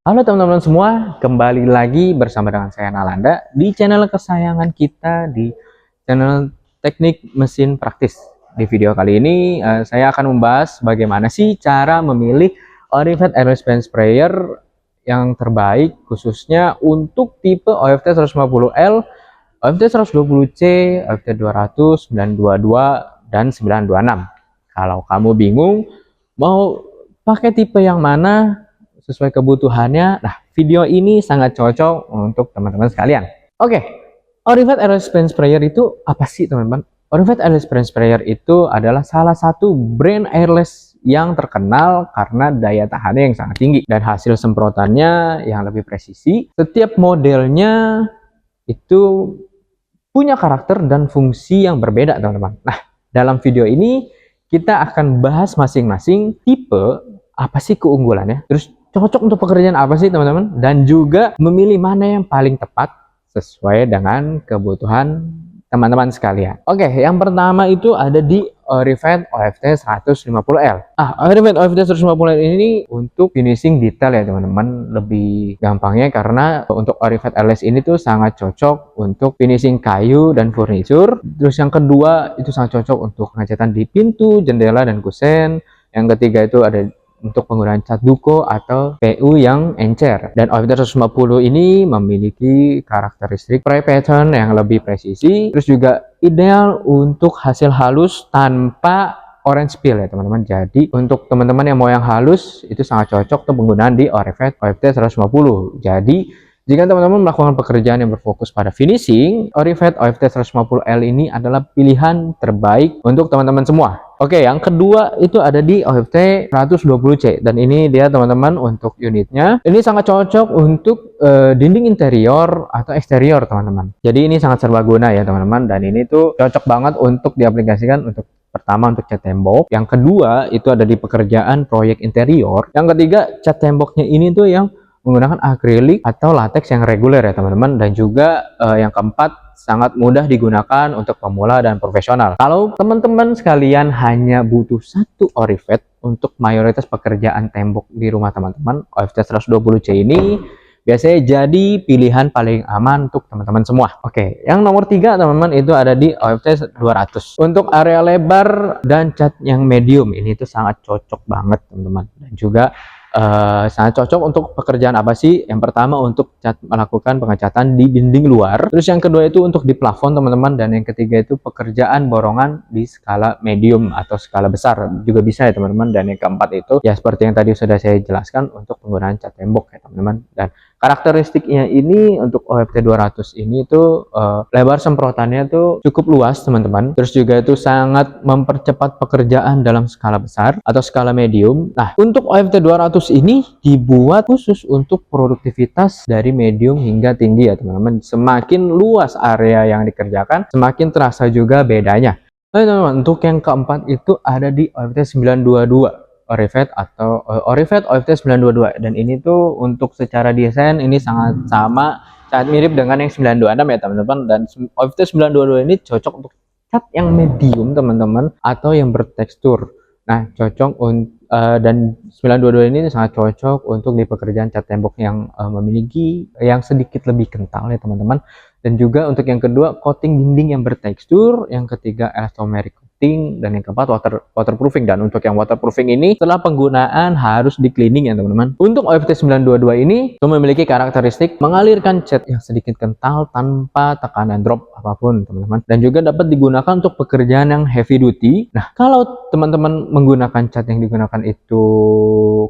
Halo teman-teman semua, kembali lagi bersama dengan saya Nalanda di channel kesayangan kita, di channel Teknik Mesin Praktis. Di video kali ini saya akan membahas bagaimana sih cara memilih Orivet Aerospace Sprayer yang terbaik khususnya untuk tipe OFT 150L, OFT 120C, OFT 200, 922, dan 926. Kalau kamu bingung mau pakai tipe yang mana sesuai kebutuhannya, nah video ini sangat cocok untuk teman-teman sekalian. Oke, Orivet Aerospace Sprayer itu apa sih teman-teman? Orivet Aerospace Sprayer itu adalah salah satu brand airless yang terkenal karena daya tahannya yang sangat tinggi dan hasil semprotannya yang lebih presisi. Setiap modelnya itu punya karakter dan fungsi yang berbeda teman-teman. Nah, dalam video ini kita akan bahas masing-masing tipe, apa sih keunggulannya, terus cocok untuk pekerjaan apa sih teman-teman, dan juga memilih mana yang paling tepat sesuai dengan kebutuhan teman-teman sekalian. Oke, yang pertama itu ada di Orivet OFT 150L. Orivet OFT 150L ini untuk finishing detail ya teman-teman. Lebih gampangnya karena untuk Orivet LS ini tuh sangat cocok untuk finishing kayu dan furniture. Terus yang kedua itu sangat cocok untuk pengecatan di pintu, jendela, dan kusen. Yang ketiga itu ada untuk penggunaan cat duko atau PU yang encer. Dan OFT 150 ini memiliki karakteristik spray pattern yang lebih presisi, terus juga ideal untuk hasil halus tanpa orange peel ya teman-teman. Jadi untuk teman-teman yang mau yang halus itu sangat cocok untuk penggunaan di Orivet OFT 150. Jadi jika teman-teman melakukan pekerjaan yang berfokus pada finishing, Orivet OFT 150L ini adalah pilihan terbaik untuk teman-teman semua. Oke, yang kedua itu ada di OFT 120C, dan ini dia teman-teman untuk unitnya. Ini sangat cocok untuk dinding interior atau eksterior teman-teman. Jadi ini sangat serbaguna ya teman-teman, dan ini tuh cocok banget untuk diaplikasikan untuk pertama untuk cat tembok, yang kedua itu ada di pekerjaan proyek interior, yang ketiga cat temboknya ini tuh yang menggunakan akrilik atau latex yang reguler ya teman-teman, dan juga yang keempat sangat mudah digunakan untuk pemula dan profesional. Kalau teman-teman sekalian hanya butuh satu Orivet untuk mayoritas pekerjaan tembok di rumah teman-teman, OFT 120C ini biasanya jadi pilihan paling aman untuk teman-teman semua. Oke, yang nomor 3 teman-teman itu ada di OFT 200. Untuk area lebar dan cat yang medium ini tuh sangat cocok banget teman-teman, dan juga sangat cocok untuk pekerjaan apa sih? Yang pertama untuk melakukan pengecatan di dinding luar, terus yang kedua itu untuk di plafon teman-teman, dan yang ketiga itu pekerjaan borongan di skala medium atau skala besar juga bisa ya teman-teman, dan yang keempat itu ya seperti yang tadi sudah saya jelaskan untuk penggunaan cat tembok ya teman-teman. Dan karakteristiknya ini untuk OFT 200 ini tuh lebar semprotannya tuh cukup luas teman-teman, terus juga itu sangat mempercepat pekerjaan dalam skala besar atau skala medium. Nah, untuk OFT 200 ini dibuat khusus untuk produktivitas dari medium hingga tinggi ya teman-teman. Semakin luas area yang dikerjakan, semakin terasa juga bedanya. Nah teman-teman, untuk yang keempat itu ada di OFT 922 Orivet atau Orivet OFT 922, dan ini tuh untuk secara desain ini sangat mirip dengan yang 926 ya teman-teman. Dan OFT 922 ini cocok untuk cat yang medium teman-teman atau yang bertekstur. Nah, cocok dan 922 ini sangat cocok untuk di pekerjaan cat tembok yang memiliki yang sedikit lebih kental ya teman-teman. Dan juga untuk yang kedua coating dinding yang bertekstur, yang ketiga elastomeric coating, dan yang keempat waterproofing. Dan untuk yang waterproofing ini setelah penggunaan harus di cleaning ya teman-teman. Untuk OFT 922 ini itu memiliki karakteristik mengalirkan cat yang sedikit kental tanpa tekanan drop apapun teman-teman, dan juga dapat digunakan untuk pekerjaan yang heavy duty. Nah, kalau teman-teman menggunakan cat yang digunakan itu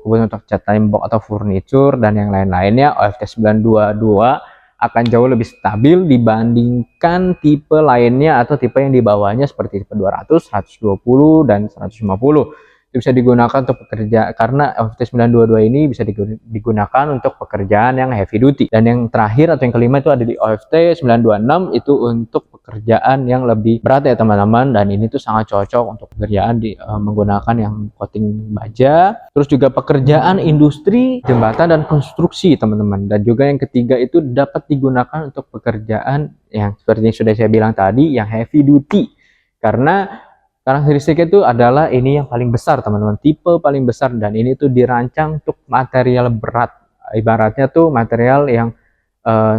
kemudian untuk cat tembok atau furniture dan yang lain-lainnya, OFT 922 akan jauh lebih stabil dibandingkan tipe lainnya atau tipe yang di bawahnya seperti tipe 200, 120, dan 150. Itu bisa digunakan untuk pekerja karena OFT 922 ini bisa digunakan untuk pekerjaan yang heavy duty. Dan yang terakhir atau yang kelima itu ada di OFT 926, itu untuk pekerjaan yang lebih berat ya teman-teman, dan ini tuh sangat cocok untuk pekerjaan menggunakan yang coating baja, terus juga pekerjaan industri, jembatan, dan konstruksi teman-teman. Dan juga yang ketiga itu dapat digunakan untuk pekerjaan yang seperti yang sudah saya bilang tadi, yang heavy duty, karena karakteristiknya itu adalah ini yang paling besar teman-teman, tipe paling besar, dan ini tuh dirancang untuk material berat ibaratnya tuh material yang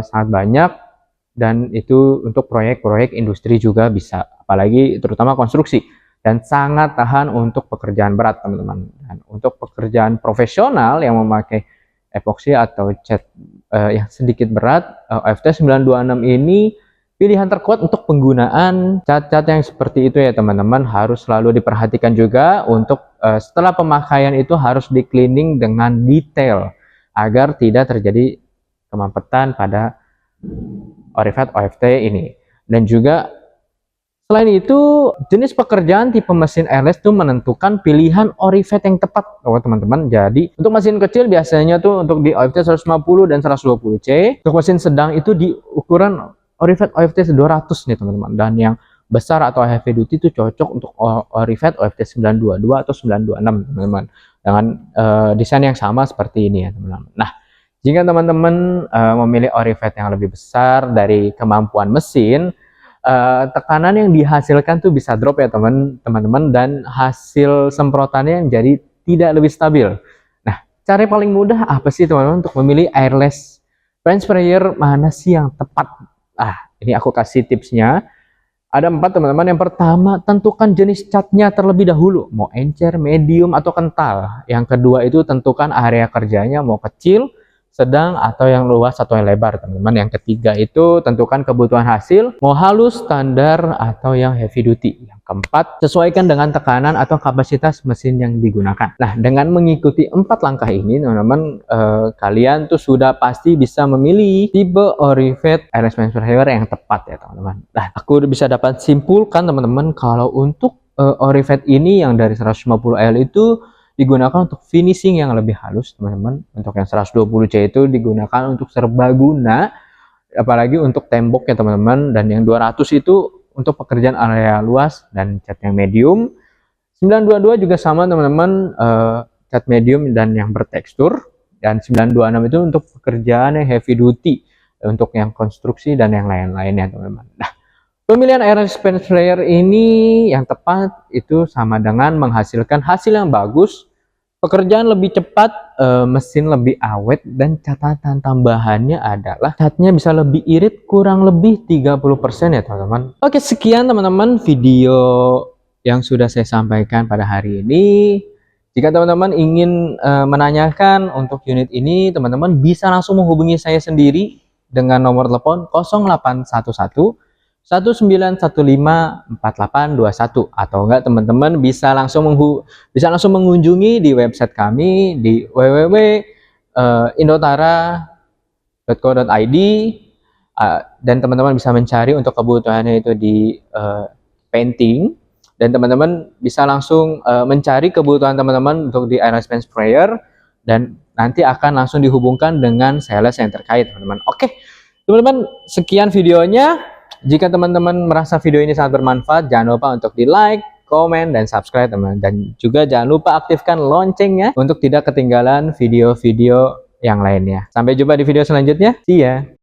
sangat banyak, dan itu untuk proyek-proyek industri juga bisa, apalagi terutama konstruksi, dan sangat tahan untuk pekerjaan berat teman-teman. Dan untuk pekerjaan profesional yang memakai epoxy atau cat yang sedikit berat, OFT 926 ini pilihan terkuat untuk penggunaan cat-cat yang seperti itu ya teman-teman. Harus selalu diperhatikan juga untuk setelah pemakaian itu harus di cleaning dengan detail agar tidak terjadi kemampetan pada Orivet OFT ini. Dan juga selain itu, jenis pekerjaan tipe mesin airless itu menentukan pilihan Orivet yang tepat teman-teman. Jadi untuk mesin kecil biasanya tuh untuk di OFT 150 dan 120C. Untuk mesin sedang itu di ukuran Orivet OFT 200 nih teman-teman. Dan yang besar atau heavy duty itu cocok untuk Orivet OFT 922 atau 926 teman-teman. Dengan desain yang sama seperti ini ya teman-teman. Nah, jika teman-teman memilih Orivet yang lebih besar dari kemampuan mesin, tekanan yang dihasilkan tuh bisa drop ya teman-teman, dan hasil semprotannya jadi tidak lebih stabil. Nah, cara paling mudah apa sih teman-teman untuk memilih airless paint sprayer mana sih yang tepat? Ini aku kasih tipsnya. Ada 4 teman-teman. Yang pertama, tentukan jenis catnya terlebih dahulu, mau encer, medium, atau kental. Yang kedua itu tentukan area kerjanya, mau kecil, sedang, atau yang luas atau yang lebar teman-teman. Yang ketiga itu tentukan kebutuhan hasil, mau halus, standar, atau yang heavy duty. Yang keempat, sesuaikan dengan tekanan atau kapasitas mesin yang digunakan. Nah, dengan mengikuti 4 langkah ini teman-teman, kalian tuh sudah pasti bisa memilih tipe Orivet airless paint sprayer yang tepat ya teman-teman. Nah, aku bisa dapat simpulkan teman-teman kalau untuk Orivet ini yang dari 150L itu digunakan untuk finishing yang lebih halus teman-teman. Untuk yang 120C itu digunakan untuk serbaguna, apalagi untuk tembok ya teman-teman. Dan yang 200 itu untuk pekerjaan area luas dan cat yang medium. 922 juga sama teman-teman, cat medium dan yang bertekstur. Dan 926 itu untuk pekerjaan yang heavy duty, untuk yang konstruksi dan yang lain-lainnya teman-teman. Nah, pemilihan airless paint sprayer ini yang tepat itu sama dengan menghasilkan hasil yang bagus, pekerjaan lebih cepat, mesin lebih awet, dan catatan tambahannya adalah catnya bisa lebih irit kurang lebih 30% ya teman-teman. Oke, sekian teman-teman video yang sudah saya sampaikan pada hari ini. Jika teman-teman ingin menanyakan untuk unit ini, teman-teman bisa langsung menghubungi saya sendiri dengan nomor telepon 0811 19154821, atau enggak teman-teman bisa langsung mengunjungi di website kami di www.indotara.co.id, dan teman-teman bisa mencari untuk kebutuhannya itu di painting, dan teman-teman bisa langsung mencari kebutuhan teman-teman untuk di airless paint sprayer, dan nanti akan langsung dihubungkan dengan sales yang terkait teman-teman. Oke teman-teman, sekian videonya. Jika teman-teman merasa video ini sangat bermanfaat, jangan lupa untuk di like, komen, dan subscribe teman-teman. Dan juga jangan lupa aktifkan loncengnya untuk tidak ketinggalan video-video yang lainnya. Sampai jumpa di video selanjutnya. See ya.